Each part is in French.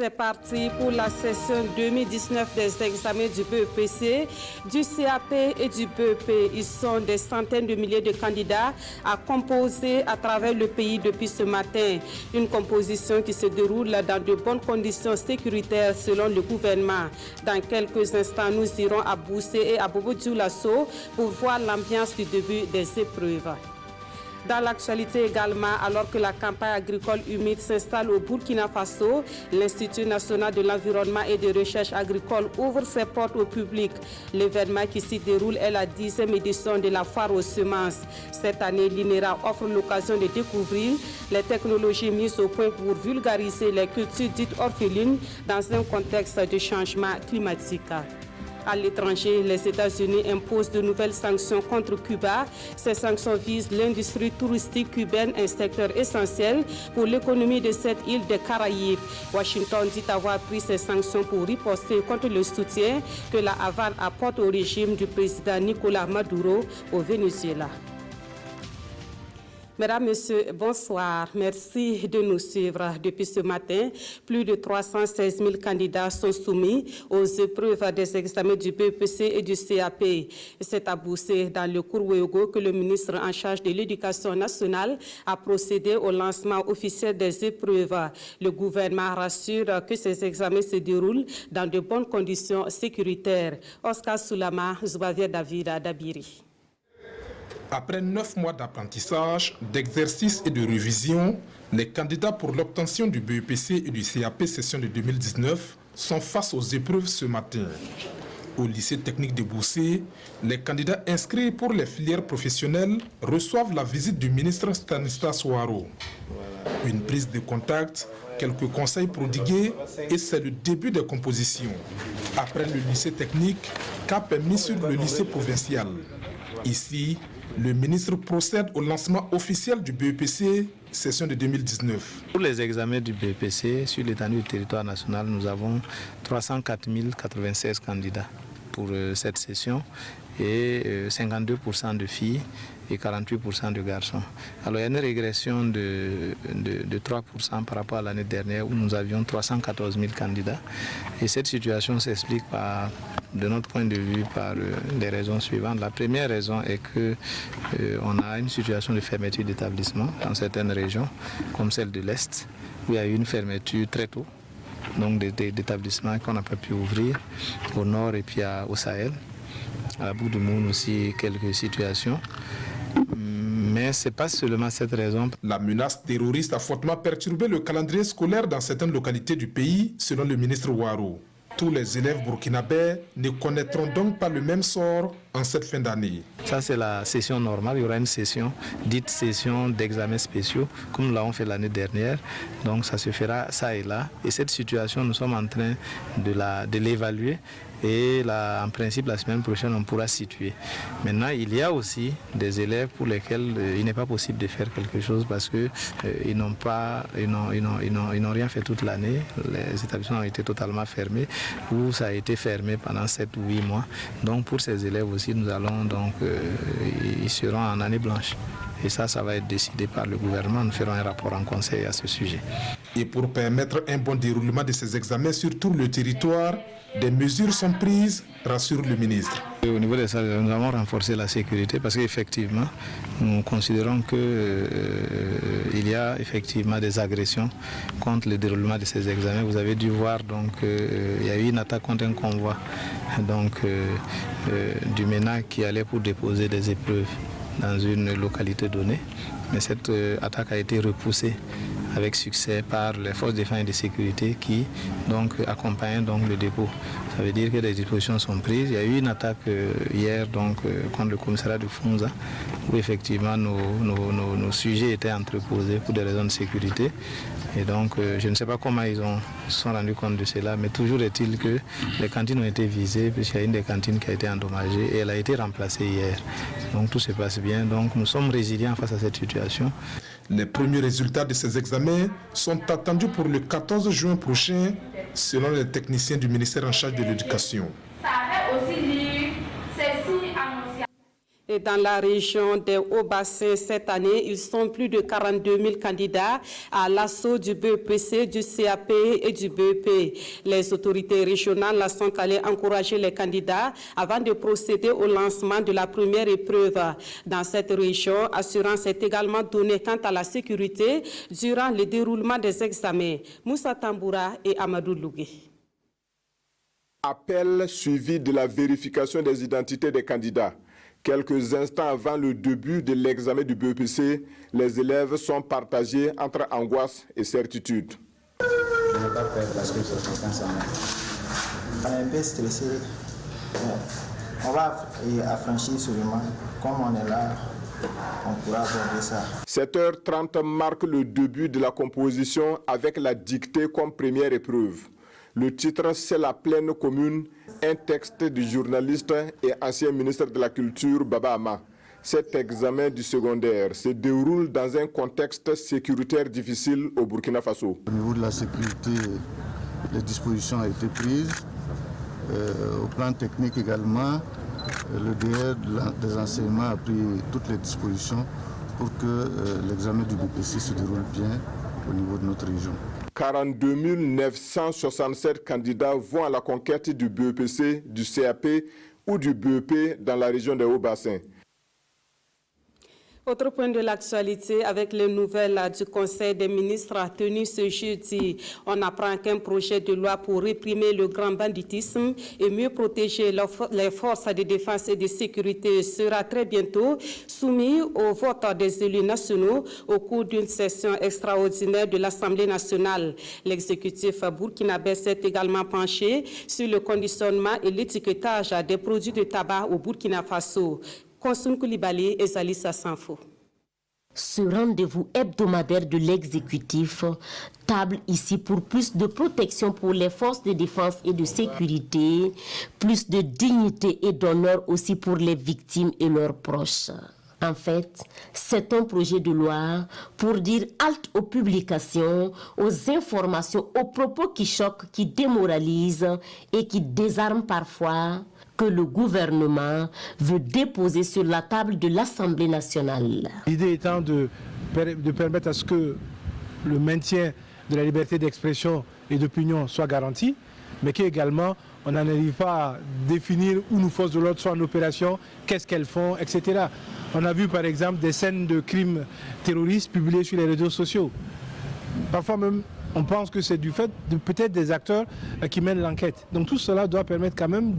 C'est parti pour la session 2019 des examens du BEPC, du CAP et du BEP. Ils sont des centaines de milliers de candidats à composer à travers le pays depuis ce matin. Une composition qui se déroule dans de bonnes conditions sécuritaires selon le gouvernement. Dans quelques instants, nous irons à Boussé et à Bobo-Dioulasso pour voir l'ambiance du début des épreuves. Dans l'actualité également, alors que la campagne agricole humide s'installe au Burkina Faso, l'Institut national de l'environnement et de recherche agricole ouvre ses portes au public. L'événement qui s'y déroule est la 10e édition de la foire aux semences. Cette année, l'INERA offre l'occasion de découvrir les technologies mises au point pour vulgariser les cultures dites orphelines dans un contexte de changement climatique. À l'étranger, les États-Unis imposent de nouvelles sanctions contre Cuba. Ces sanctions visent l'industrie touristique cubaine, un secteur essentiel pour l'économie de cette île des Caraïbes. Washington dit avoir pris ces sanctions pour riposter contre le soutien que la Havane apporte au régime du président Nicolás Maduro au Venezuela. Mesdames, Messieurs, bonsoir. Merci de nous suivre. Depuis ce matin, plus de 316 000 candidats sont soumis aux épreuves des examens du BEPC et du CAP. C'est à Boussé, dans le Kourouéogo, que le ministre en charge de l'Éducation nationale a procédé au lancement officiel des épreuves. Le gouvernement rassure que ces examens se déroulent dans de bonnes conditions sécuritaires. Oscar Soulama, Zouavia David, Dabiri. Après 9 mois d'apprentissage, d'exercice et de révision, les candidats pour l'obtention du BEPC et du CAP session de 2019 sont face aux épreuves ce matin. Au lycée technique de Boussé, les candidats inscrits pour les filières professionnelles reçoivent la visite du ministre Stanislas Ouaro. Une prise de contact, quelques conseils prodigués et c'est le début des compositions. Après le lycée technique, cap est mis sur le lycée provincial. Ici, le ministre procède au lancement officiel du BEPC, session de 2019. Pour les examens du BEPC, sur l'étendue du territoire national, nous avons 304 096 candidats pour cette session et 52% de filles et 48% de garçons. Alors il y a une régression de 3% par rapport à l'année dernière où nous avions 314 000 candidats. Et cette situation s'explique par, de notre point de vue, par les raisons suivantes. La première raison est qu'on a une situation de fermeture d'établissements dans certaines régions, comme celle de l'Est, où il y a eu une fermeture très tôt, donc d'établissements qu'on n'a pas pu ouvrir, au nord et puis au Sahel. À Bout du Monde aussi, quelques situations. Mais ce n'est pas seulement cette raison. La menace terroriste a fortement perturbé le calendrier scolaire dans certaines localités du pays, selon le ministre Ouaro. Tous les élèves burkinabés ne connaîtront donc pas le même sort en cette fin d'année. Ça, c'est la session normale. Il y aura une session, dite session d'examens spéciaux, comme nous l'avons fait l'année dernière. Donc, ça se fera ça et là. Et cette situation, nous sommes en train de l'évaluer. Et là, en principe, la semaine prochaine, on pourra situer. Maintenant, il y a aussi des élèves pour lesquels il n'est pas possible de faire quelque chose parce qu'ils n'ont rien fait toute l'année. Les établissements ont été totalement fermés ou ça a été fermé pendant 7 ou 8 mois. Donc, pour ces élèves aussi, nous allons donc, ils seront en année blanche. Et ça va être décidé par le gouvernement. Nous ferons un rapport en conseil à ce sujet. Et pour permettre un bon déroulement de ces examens sur tout le territoire, des mesures sont prises, rassure le ministre. Au niveau des salles, nous avons renforcé la sécurité parce qu'effectivement, nous considérons qu'il y a effectivement des agressions contre le déroulement de ces examens. Vous avez dû voir, donc, il y a eu une attaque contre un convoi du MENA qui allait pour déposer des épreuves dans une localité donnée. Mais cette attaque a été repoussée avec succès par les forces de défense et de sécurité qui donc, accompagnent donc, le dépôt. Ça veut dire que des dispositions sont prises. Il y a eu une attaque hier contre le commissariat de Funza où effectivement nos sujets étaient entreposés pour des raisons de sécurité. Et donc je ne sais pas comment ils se sont rendus compte de cela, mais toujours est-il que les cantines ont été visées puisqu'il y a une des cantines qui a été endommagée et elle a été remplacée hier. Donc tout se passe bien. Donc nous sommes résilients face à cette situation. Les premiers résultats de ces examens sont attendus pour le 14 juin prochain, selon les techniciens du ministère en charge de l'éducation. Et dans la région des Hauts-Bassins, cette année, ils sont plus de 42 000 candidats à l'assaut du BEPC, du CAP et du BEP. Les autorités régionales sont allées encourager les candidats avant de procéder au lancement de la première épreuve. Dans cette région, assurance est également donnée quant à la sécurité durant le déroulement des examens. Moussa Tamboura et Amadou Lougué. Appel suivi de la vérification des identités des candidats. Quelques instants avant le début de l'examen du BEPC, les élèves sont partagés entre angoisse et certitude. Je n'ai pas peur parce que j'ai confiance en moi. On est un peu stressé. On va affranchir sûrement. Comme on est là, on pourra aborder ça. 7h30 marque le début de la composition avec la dictée comme première épreuve. Le titre, c'est La Plaine Commune, un texte du journaliste et ancien ministre de la Culture, Baba Ama. Cet examen du secondaire se déroule dans un contexte sécuritaire difficile au Burkina Faso. Au niveau de la sécurité, les dispositions ont été prises. Au plan technique également, le DR des enseignements a pris toutes les dispositions pour que l'examen du BPC se déroule bien au niveau de notre région. 42 967 candidats vont à la conquête du BEPC, du CAP ou du BEP dans la région des Hauts-Bassins. Autre point de l'actualité, avec les nouvelles du Conseil des ministres tenu ce jeudi, on apprend qu'un projet de loi pour réprimer le grand banditisme et mieux protéger les forces de défense et de sécurité sera très bientôt soumis au vote des élus nationaux au cours d'une session extraordinaire de l'Assemblée nationale. L'exécutif burkinabé s'est également penché sur le conditionnement et l'étiquetage des produits de tabac au Burkina Faso. Konsun Koulibaly et Zalissa Sanfo. Ce rendez-vous hebdomadaire de l'exécutif table ici pour plus de protection pour les forces de défense et de sécurité, plus de dignité et d'honneur aussi pour les victimes et leurs proches. En fait, c'est un projet de loi pour dire halte aux publications, aux informations, aux propos qui choquent, qui démoralisent et qui désarment parfois, que le gouvernement veut déposer sur la table de l'Assemblée nationale. L'idée étant de permettre à ce que le maintien de la liberté d'expression et d'opinion soit garanti, mais qu'également on n'en arrive pas à définir où nos forces de l'ordre sont en opération, qu'est-ce qu'elles font, etc. On a vu par exemple des scènes de crimes terroristes publiées sur les réseaux sociaux. Parfois même, on pense que c'est du fait de peut-être des acteurs qui mènent l'enquête. Donc tout cela doit permettre quand même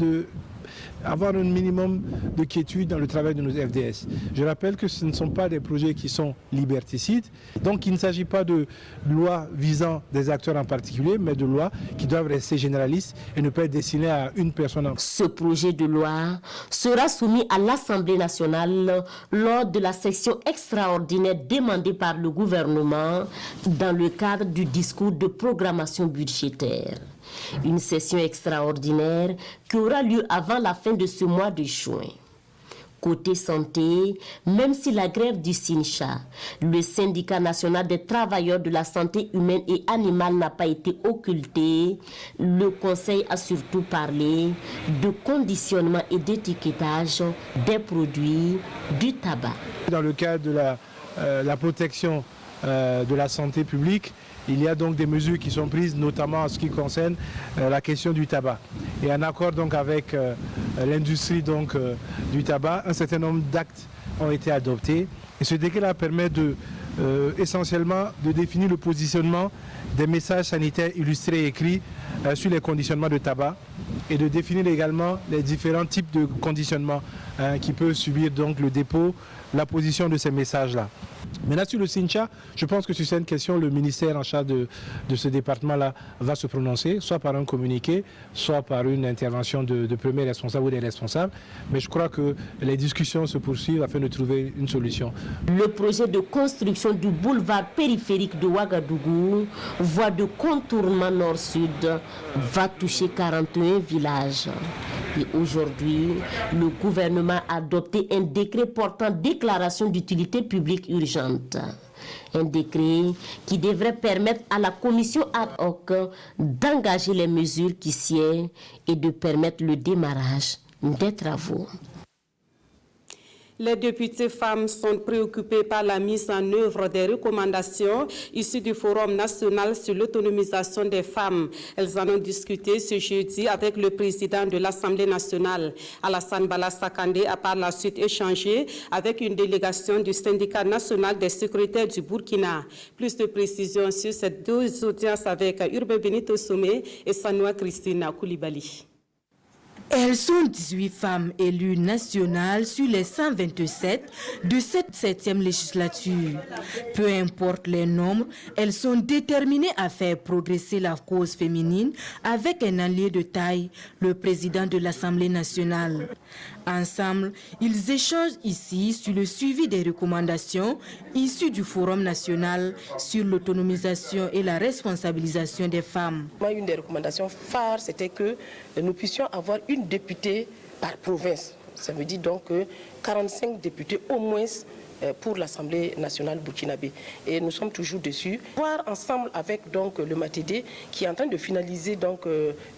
d'avoir un minimum de quiétude dans le travail de nos FDS. Je rappelle que ce ne sont pas des projets qui sont liberticides, donc il ne s'agit pas de lois visant des acteurs en particulier, mais de lois qui doivent rester généralistes et ne pas être destinées à une personne. Ce projet de loi sera soumis à l'Assemblée nationale lors de la session extraordinaire demandée par le gouvernement dans le cadre du discours de programmation budgétaire. Une session extraordinaire qui aura lieu avant la fin de ce mois de juin. Côté santé, même si la grève du SYNCHA, le syndicat national des travailleurs de la santé humaine et animale, n'a pas été occulté, le Conseil a surtout parlé de conditionnement et d'étiquetage des produits du tabac. Dans le cadre de la protection de la santé publique, il y a donc des mesures qui sont prises, notamment en ce qui concerne la question du tabac. Et en accord donc avec l'industrie du tabac, un certain nombre d'actes ont été adoptés. Et ce décret-là permet essentiellement de définir le positionnement des messages sanitaires illustrés et écrits sur les conditionnements de tabac et de définir également les différents types de conditionnements qui peuvent subir donc le dépôt, la position de ces messages-là. Maintenant, sur le SYNCHA, je pense que sur cette question, le ministère en charge de ce département-là va se prononcer, soit par un communiqué, soit par une intervention de premiers responsables ou des responsables. Mais je crois que les discussions se poursuivent afin de trouver une solution. Le projet de construction du boulevard périphérique de Ouagadougou, voie de contournement nord-sud, va toucher 41 villages. Et aujourd'hui, le gouvernement a adopté un décret portant déclaration d'utilité publique urgente. Un décret qui devrait permettre à la commission ad hoc d'engager les mesures qui sied et de permettre le démarrage des travaux. Les députés femmes sont préoccupées par la mise en œuvre des recommandations issues du Forum national sur l'autonomisation des femmes. Elles en ont discuté ce jeudi avec le président de l'Assemblée nationale. Alassane Bala Sakandé a par la suite échangé avec une délégation du syndicat national des secrétaires du Burkina. Plus de précisions sur ces deux audiences avec Urbain Benito Somé et Sanoua Christina Koulibaly. Elles sont 18 femmes élues nationales sur les 127 de cette 7e législature. Peu importe les nombres, elles sont déterminées à faire progresser la cause féminine avec un allié de taille, le président de l'Assemblée nationale. Ensemble, ils échangent ici sur le suivi des recommandations issues du Forum national sur l'autonomisation et la responsabilisation des femmes. Une des recommandations phares, c'était que nous puissions avoir une députée par province. Ça veut dire donc 45 députés au moins pour l'Assemblée nationale burkinabé. Et nous sommes toujours dessus. Voir ensemble avec donc le MATD qui est en train de finaliser donc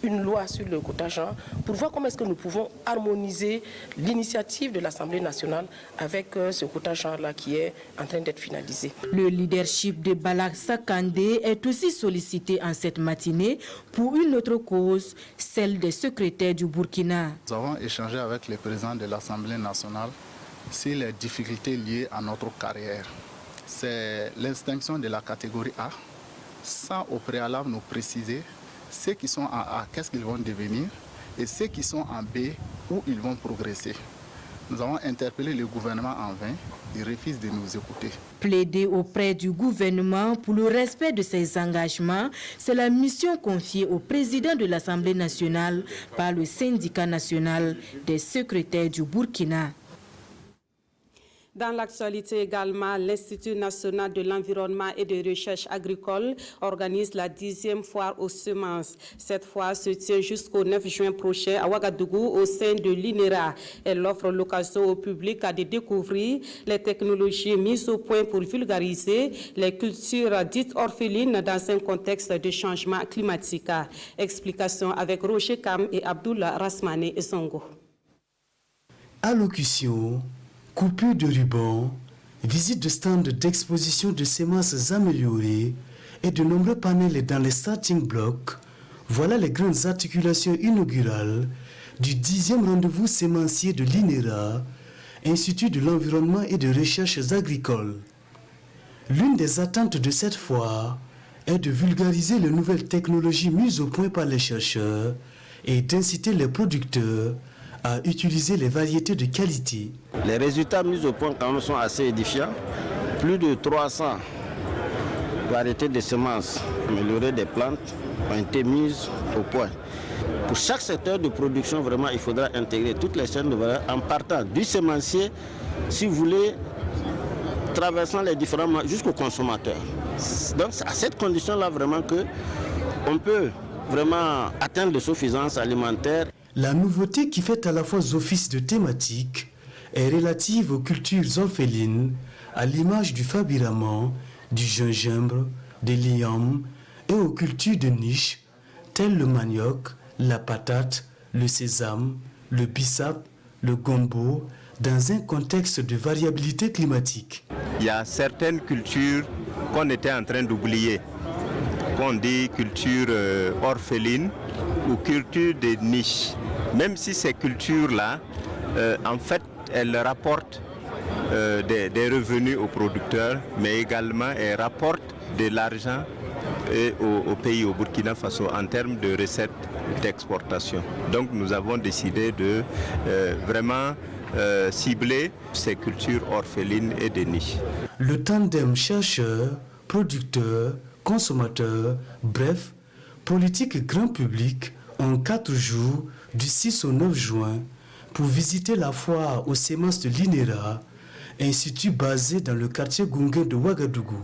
une loi sur le quota genre pour voir comment est-ce que nous pouvons harmoniser l'initiative de l'Assemblée nationale avec ce quota genre-là qui est en train d'être finalisé. Le leadership de Bala Sakandé est aussi sollicité en cette matinée pour une autre cause, celle des secrétaires du Burkina. Nous avons échangé avec le président de l'Assemblée nationale sur les difficultés liées à notre carrière. C'est l'extinction de la catégorie A, sans au préalable nous préciser ceux qui sont en A, qu'est-ce qu'ils vont devenir, et ceux qui sont en B, où ils vont progresser. Nous avons interpellé le gouvernement en vain, il refuse de nous écouter. Plaider auprès du gouvernement pour le respect de ses engagements, c'est la mission confiée au président de l'Assemblée nationale par le syndicat national des secrétaires du Burkina. Dans l'actualité également, l'Institut national de l'environnement et de recherche agricole organise la 10e foire aux semences. Cette foire se tient jusqu'au 9 juin prochain à Ouagadougou au sein de l'INERA. Elle offre l'occasion au public de découvrir les technologies mises au point pour vulgariser les cultures dites orphelines dans un contexte de changement climatique. Explication avec Roger Kam et Abdullah Rasmane et Songo. Allocution, coupure de ruban, visite de stands d'exposition de semences améliorées et de nombreux panels dans les starting blocks, voilà les grandes articulations inaugurales du 10e rendez-vous sémencier de l'INERA, Institut de l'environnement et de recherches agricoles. L'une des attentes de cette foire est de vulgariser les nouvelles technologies mises au point par les chercheurs et d'inciter les producteurs à utiliser les variétés de qualité. Les résultats mis au point quand même sont assez édifiants. Plus de 300 variétés de semences améliorées des plantes ont été mises au point. Pour chaque secteur de production, vraiment, il faudra intégrer toutes les chaînes de valeur en partant du sémencier, si vous voulez, traversant les différents jusqu'au consommateur. Donc c'est à cette condition-là vraiment qu'on peut vraiment atteindre l'autosuffisance alimentaire. La nouveauté qui fait à la fois office de thématique est relative aux cultures orphelines, à l'image du fabiraman, du gingembre, des liames et aux cultures de niche, telles le manioc, la patate, le sésame, le bissap, le gombo, dans un contexte de variabilité climatique. Il y a certaines cultures qu'on était en train d'oublier, qu'on dit culture orpheline ou culture de niche. Même si ces cultures-là, en fait, elles rapportent des revenus aux producteurs, mais également elles rapportent de l'argent au pays, au Burkina Faso, en termes de recettes d'exportation. Donc nous avons décidé de vraiment cibler ces cultures orphelines et de niche. Le tandem chercheur, producteur, consommateur, bref, politique et grand public ont 4 jours du 6 au 9 juin pour visiter la foire aux semences de l'INERA, institut basé dans le quartier Gungue de Ouagadougou.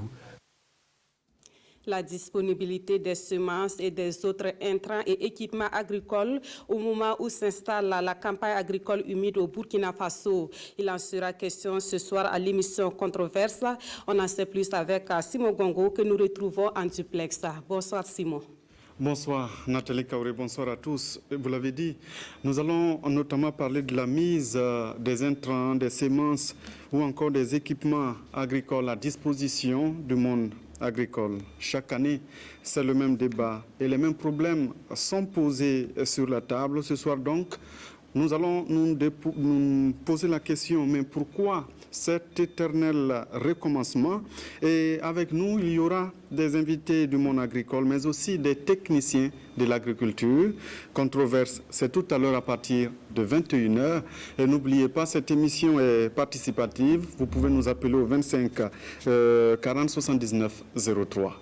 La disponibilité des semences et des autres intrants et équipements agricoles au moment où s'installe la campagne agricole humide au Burkina Faso. Il en sera question ce soir à l'émission Controverse. On en sait plus avec Simon Gongo que nous retrouvons en duplex. Bonsoir Simon. Bonsoir Nathalie Kaouré, bonsoir à tous. Vous l'avez dit, nous allons notamment parler de la mise des intrants, des semences ou encore des équipements agricoles à disposition du monde agricole. Chaque année, c'est le même débat et les mêmes problèmes sont posés sur la table. Ce soir donc, nous allons nous poser la question, mais pourquoi cet éternel recommencement? Et avec nous, il y aura des invités du monde agricole, mais aussi des techniciens de l'agriculture. Controverse, c'est tout à l'heure à partir de 21h. Et n'oubliez pas, cette émission est participative. Vous pouvez nous appeler au 25 40 79 03.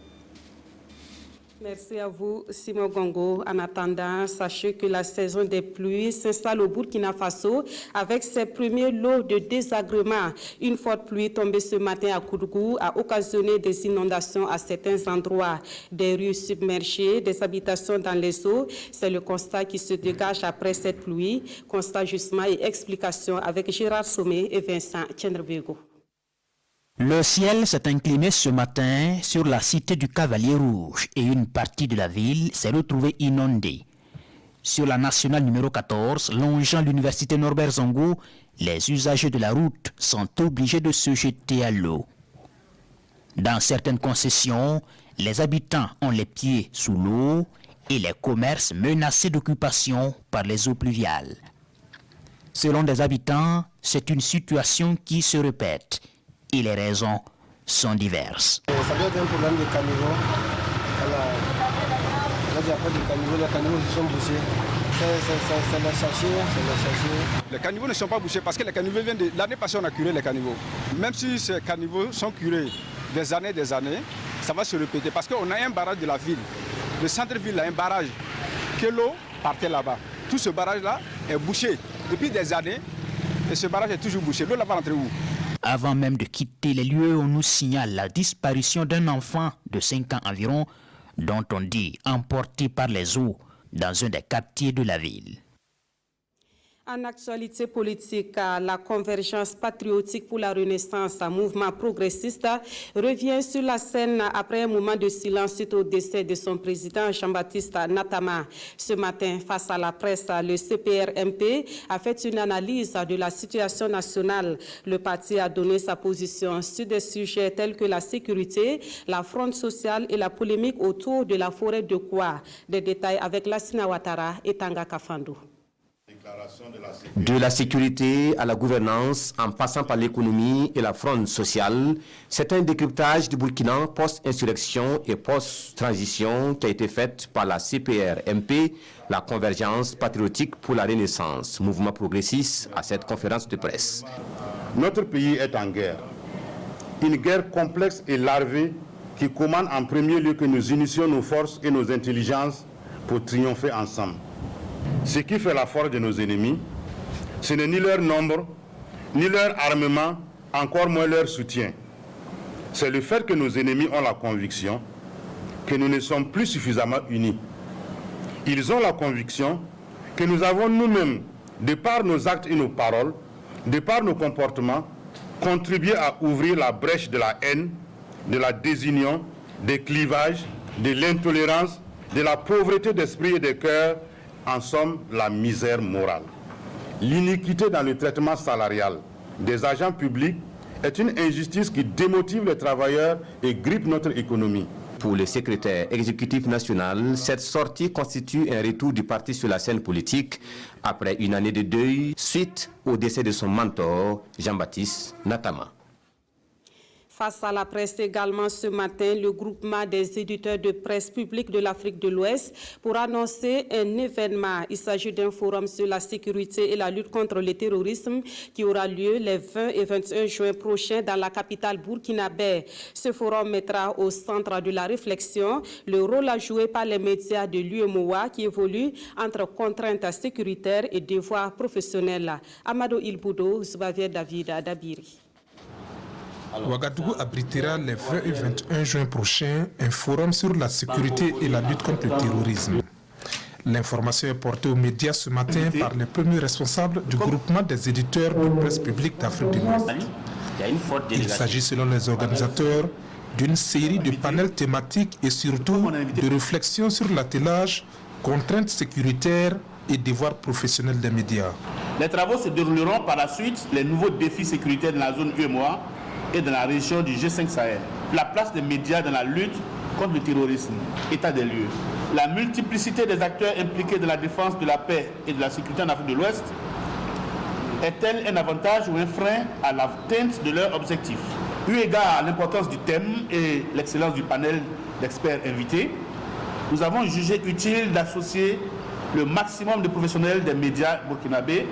Merci à vous, Simon Gongo. En attendant, sachez que la saison des pluies s'installe au Burkina Faso avec ses premiers lots de désagréments. Une forte pluie tombée ce matin à Koudougou a occasionné des inondations à certains endroits, des rues submergées, des habitations dans les eaux. C'est le constat qui se dégage après cette pluie. Constat, justement, et explication avec Gérard Sommet et Vincent Tchendrebego. Le ciel s'est incliné ce matin sur la cité du Cavalier Rouge et une partie de la ville s'est retrouvée inondée. Sur la nationale numéro 14, longeant l'université Norbert Zongo, les usagers de la route sont obligés de se jeter à l'eau. Dans certaines concessions, les habitants ont les pieds sous l'eau et les commerces menacés d'occupation par les eaux pluviales. Selon des habitants, c'est une situation qui se répète. Et les raisons sont diverses. Ça doit être un problème de caniveau. Voilà. Là, il n'y a pas de caniveau, les caniveaux sont bouchés. C'est les sachets, Les caniveaux ne sont pas bouchés parce que les caniveaux viennent de... L'année passée, on a curé les caniveaux. Même si ces caniveaux sont curés des années, ça va se répéter parce qu'on a un barrage de la ville. Le centre-ville a un barrage que l'eau partait là-bas. Tout ce barrage-là est bouché depuis des années et ce barrage est toujours bouché. L'eau là va rentrer où? Avant même de quitter les lieux, on nous signale la disparition d'un enfant de 5 ans environ, dont on dit emporté par les eaux dans un des quartiers de la ville. En actualité politique, la convergence patriotique pour la Renaissance, un mouvement progressiste, revient sur la scène après un moment de silence suite au décès de son président Jean-Baptiste Natama. Ce matin, face à la presse, le CPR-MP a fait une analyse de la situation nationale. Le parti a donné sa position sur des sujets tels que la sécurité, la fronde sociale et la polémique autour de la forêt de Kwa. Des détails avec Lassina Ouattara et Tanga Kafandou. De la sécurité à la gouvernance, en passant par l'économie et la fronde sociale, c'est un décryptage du Burkina post-insurrection et post-transition qui a été fait par la CPR-MP, la Convergence patriotique pour la Renaissance, mouvement progressiste, à cette conférence de presse. Notre pays est en guerre. Une guerre complexe et larvée qui commande en premier lieu que nous unissions nos forces et nos intelligences pour triompher ensemble. Ce qui fait la force de nos ennemis, ce n'est ni leur nombre, ni leur armement, encore moins leur soutien. C'est le fait que nos ennemis ont la conviction que nous ne sommes plus suffisamment unis. Ils ont la conviction que nous avons nous-mêmes, de par nos actes et nos paroles, de par nos comportements, contribué à ouvrir la brèche de la haine, de la désunion, des clivages, de l'intolérance, de la pauvreté d'esprit et de cœur, en somme, la misère morale. L'iniquité dans le traitement salarial des agents publics est une injustice qui démotive les travailleurs et grippe notre économie. Pour le secrétaire exécutif national, cette sortie constitue un retour du parti sur la scène politique après une année de deuil suite au décès de son mentor, Jean-Baptiste Natama. Face à la presse également ce matin, le groupement des éditeurs de presse publique de l'Afrique de l'Ouest pour annoncer un événement. Il s'agit d'un forum sur la sécurité et la lutte contre le terrorisme qui aura lieu les 20 et 21 juin prochains dans la capitale burkinabé. Ce forum mettra au centre de la réflexion le rôle à jouer par les médias de l'UEMOA qui évolue entre contraintes sécuritaires et devoirs professionnels. Amado Ilboudo, Zubavier David Dabiri. Ouagadougou abritera les 20 et 21 juin prochains un forum sur la sécurité et la lutte contre le terrorisme. L'information est portée aux médias ce matin par les premiers responsables du groupement des éditeurs de presse publique d'Afrique de l'Ouest. Il s'agit selon les organisateurs d'une série de panels thématiques et surtout de réflexions sur l'attelage, contraintes sécuritaires et devoirs professionnels des médias. Les travaux se dérouleront par la suite les nouveaux défis sécuritaires dans la zone UEMOA et dans la région du G5 Sahel. La place des médias dans la lutte contre le terrorisme, état des lieux. La multiplicité des acteurs impliqués dans la défense de la paix et de la sécurité en Afrique de l'Ouest est-elle un avantage ou un frein à l'atteinte de leurs objectifs? Eu égard à l'importance du thème et l'excellence du panel d'experts invités, nous avons jugé utile d'associer le maximum de professionnels des médias burkinabés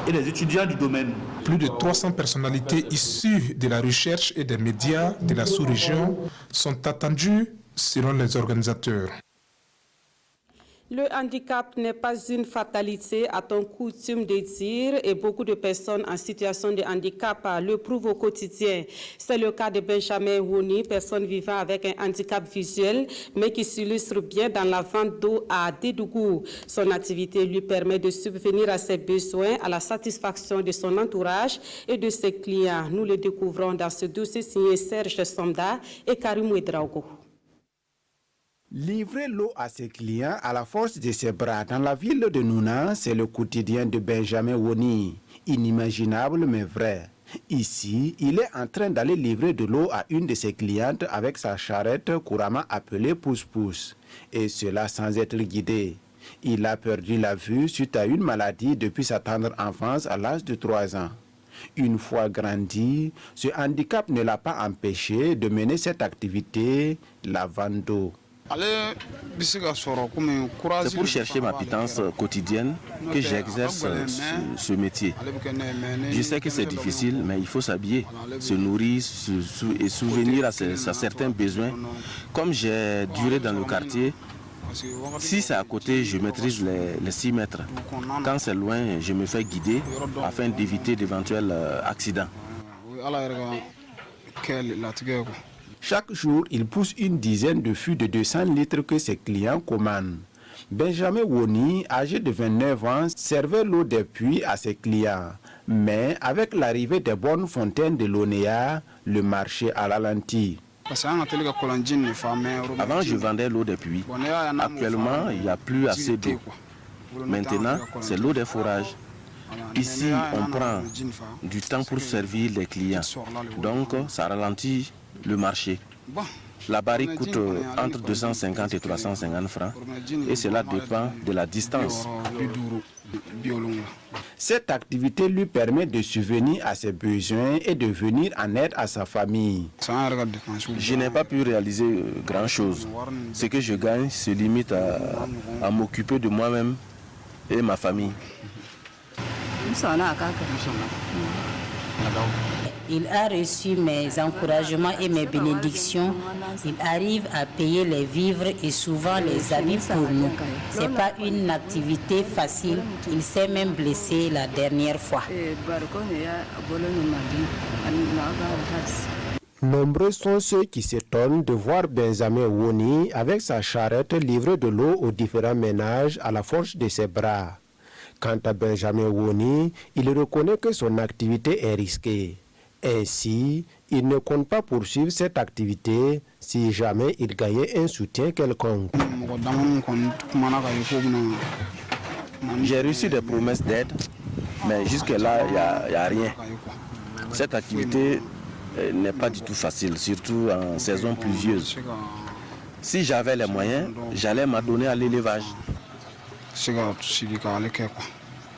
et des étudiants du domaine. Plus de 300 personnalités issues de la recherche et des médias de la sous-région sont attendues selon les organisateurs. Le handicap n'est pas une fatalité, a-t-on coutume de dire, et beaucoup de personnes en situation de handicap le prouvent au quotidien. C'est le cas de Benjamin Woni, personne vivant avec un handicap visuel, mais qui s'illustre bien dans la vente d'eau à Dédougou. Son activité lui permet de subvenir à ses besoins, à la satisfaction de son entourage et de ses clients. Nous le découvrons dans ce dossier signé Serge Somda et Karim Ouedraogo. Livrer l'eau à ses clients à la force de ses bras dans la ville de Nouna, c'est le quotidien de Benjamin Woni. Inimaginable mais vrai. Ici, il est en train d'aller livrer de l'eau à une de ses clientes avec sa charrette couramment appelée pousse-pousse. Et cela sans être guidé. Il a perdu la vue suite à une maladie depuis sa tendre enfance à l'âge de 3 ans. Une fois grandi, ce handicap ne l'a pas empêché de mener cette activité, la vente d'eau. C'est pour chercher ma pitance quotidienne que j'exerce ce métier. Je sais que c'est difficile, mais il faut s'habiller, se nourrir et souvenir à certains besoins. Comme j'ai duré dans le quartier, si c'est à côté, je maîtrise les 6 mètres. Quand c'est loin, je me fais guider afin d'éviter d'éventuels accidents. Chaque jour, il pousse une dizaine de fûts de 200 litres que ses clients commandent. Benjamin Woni, âgé de 29 ans, servait l'eau des puits à ses clients. Mais avec l'arrivée des bonnes fontaines de l'Onéa, le marché a ralenti. Avant, je vendais l'eau des puits. Actuellement, il n'y a plus assez d'eau. Maintenant, c'est l'eau des forages. Ici, on prend du temps pour servir les clients. Donc, ça ralentit le marché. La barrique coûte entre 250 et 350 francs et cela dépend de la distance. Cette activité lui permet de subvenir à ses besoins et de venir en aide à sa famille. Je n'ai pas pu réaliser grand-chose. Ce que je gagne se limite à m'occuper de moi-même et ma famille. Il a reçu mes encouragements et mes bénédictions. Il arrive à payer les vivres et souvent les habits pour nous. Ce n'est pas une activité facile. Il s'est même blessé la dernière fois. Nombreux sont ceux qui s'étonnent de voir Benjamin Woni avec sa charrette livrer de l'eau aux différents ménages à la force de ses bras. Quant à Benjamin Woni, il reconnaît que son activité est risquée. Ainsi, il ne compte pas poursuivre cette activité si jamais il gagnait un soutien quelconque. J'ai reçu des promesses d'aide, mais jusque-là, il n'y a rien. Cette activité n'est pas du tout facile, surtout en saison pluvieuse. Si j'avais les moyens, j'allais m'adonner à l'élevage.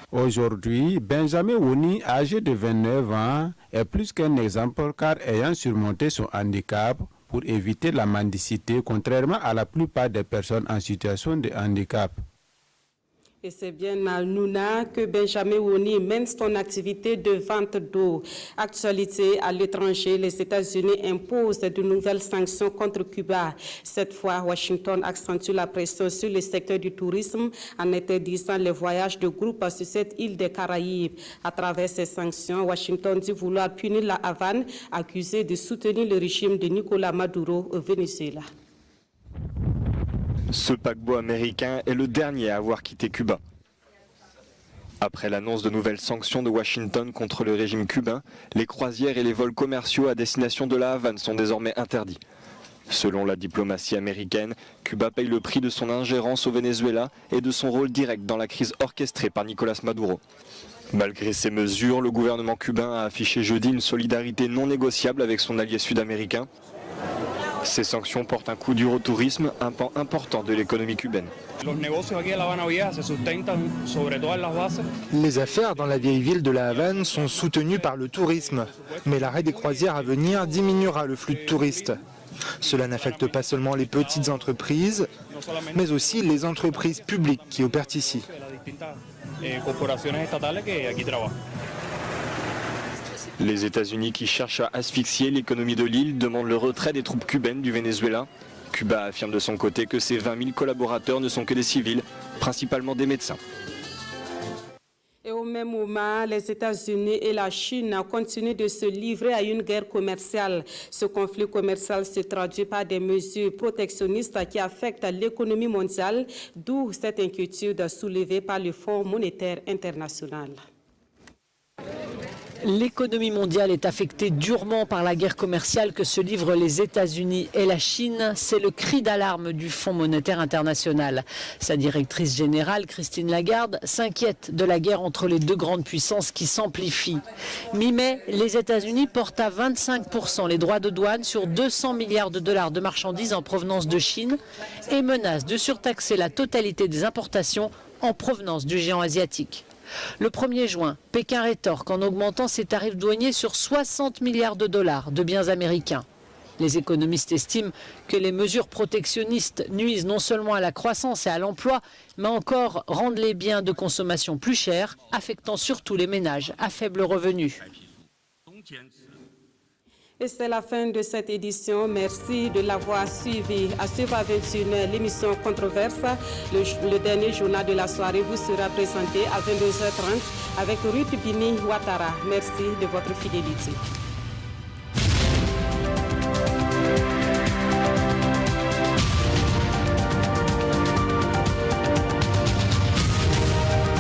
Aujourd'hui, Benjamin Woni, âgé de 29 ans, est plus qu'un exemple car ayant surmonté son handicap pour éviter la mendicité, contrairement à la plupart des personnes en situation de handicap. Et c'est bien à Nouna que Benjamin Woni mène son activité de vente d'eau. Actualité à l'étranger, les États-Unis imposent de nouvelles sanctions contre Cuba. Cette fois, Washington accentue la pression sur le secteur du tourisme en interdisant les voyages de groupe sur cette île des Caraïbes. À travers ces sanctions, Washington dit vouloir punir la Havane, accusée de soutenir le régime de Nicolás Maduro au Venezuela. Ce paquebot américain est le dernier à avoir quitté Cuba. Après l'annonce de nouvelles sanctions de Washington contre le régime cubain, les croisières et les vols commerciaux à destination de la Havane sont désormais interdits. Selon la diplomatie américaine, Cuba paye le prix de son ingérence au Venezuela et de son rôle direct dans la crise orchestrée par Nicolás Maduro. Malgré ces mesures, le gouvernement cubain a affiché jeudi une solidarité non négociable avec son allié sud-américain. Ces sanctions portent un coup dur au tourisme, un pan important de l'économie cubaine. Les affaires dans la vieille ville de La Havane sont soutenues par le tourisme, mais l'arrêt des croisières à venir diminuera le flux de touristes. Cela n'affecte pas seulement les petites entreprises, mais aussi les entreprises publiques qui opèrent ici. Les États-Unis, qui cherchent à asphyxier l'économie de l'île, demandent le retrait des troupes cubaines du Venezuela. Cuba affirme de son côté que ses 20 000 collaborateurs ne sont que des civils, principalement des médecins. Et au même moment, les États-Unis et la Chine continuent de se livrer à une guerre commerciale. Ce conflit commercial se traduit par des mesures protectionnistes qui affectent l'économie mondiale, d'où cette inquiétude soulevée par le Fonds monétaire international. L'économie mondiale est affectée durement par la guerre commerciale que se livrent les États-Unis et la Chine. C'est le cri d'alarme du Fonds monétaire international. Sa directrice générale, Christine Lagarde, s'inquiète de la guerre entre les deux grandes puissances qui s'amplifie. Mi-mai, les États-Unis portent à 25% les droits de douane sur 200 milliards de dollars de marchandises en provenance de Chine et menacent de surtaxer la totalité des importations en provenance du géant asiatique. Le 1er juin, Pékin rétorque en augmentant ses tarifs douaniers sur 60 milliards de dollars de biens américains. Les économistes estiment que les mesures protectionnistes nuisent non seulement à la croissance et à l'emploi, mais encore rendent les biens de consommation plus chers, affectant surtout les ménages à faible revenu. Et c'est la fin de cette édition. Merci de l'avoir suivi. À suivre à 21h, l'émission Controverse. Le dernier journal de la soirée vous sera présenté à 22h30 avec Ruth Bini Ouattara. Merci de votre fidélité.